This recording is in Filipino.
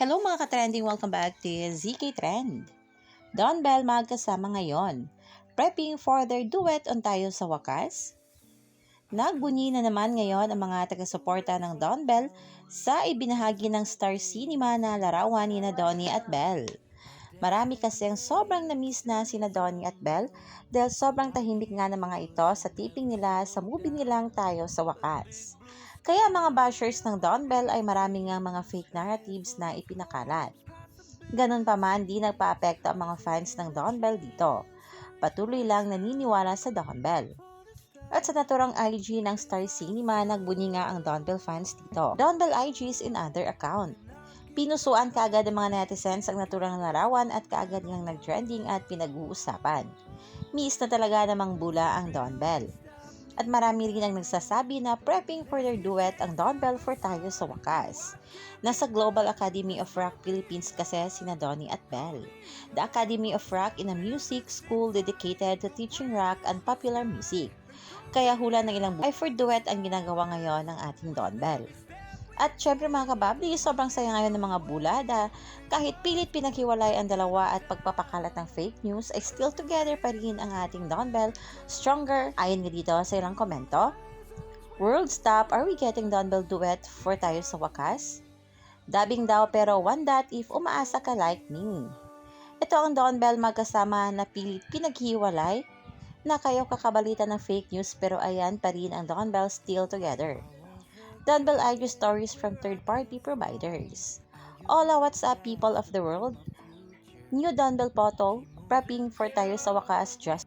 Hello mga ka-trending! Welcome back to ZK Trend. Don Bell magkasama ngayon. Prepping for their duet on Tayo sa Wakas? Nagbunyi na naman ngayon ang mga taga-suporta ng Don Bell sa ibinahagi ng Star Cinema na larawan ni Donnie at Bell. Marami kasi ang sobrang na-miss na sina Donnie at Bell dahil sobrang tahimik nga ng mga ito sa taping nila sa movie nilang Tayo sa Wakas. Kaya mga bashers ng Don Bell ay maraming nga mga fake narratives na ipinakalat. Ganun pa man, di nagpa-apekto ang mga fans ng Don Bell dito. Patuloy lang naniniwala sa Don Bell. At sa naturang IG ng Star Cinema, nagbunyi nga ang Don Bell fans dito. Don Bell IG is in other account. Pinusuan kaagad ng mga netizens ang naturang larawan at kaagad ngang nag-trending at pinag-uusapan. Miss na talaga namang bula ang Don Bell. At marami rin ang nagsasabi na prepping for their duet ang Don Bell for Tayo sa Wakas. Nasa Global Academy of Rock Philippines kasi sina Donnie at Bell. The Academy of Rock in a music school dedicated to teaching rock and popular music. Kaya hula ng ilang buhay for duet ang ginagawa ngayon ng ating Don Bell. At syempre mga kababli, sobrang saya ngayon ng mga bulada. Kahit pilit pinaghiwalay ang dalawa at pagpapakalat ng fake news, ay still together pa rin ang ating Don Bell, stronger. Ayon nga dito sa ilang komento. World stop, are we getting Don Bell duet for Tayo sa Wakas? Dubbing daw pero one that if umaasa ka like me. Ito ang Don Bell magkasama na pilit pinaghiwalay na kayo kakabalita ng fake news pero ayan pa rin ang Don Bell still together. Don Bell IG stories from third-party providers. Hola, what's up people of the world? New Don Bell photo, prepping for Tayo sa Wakas just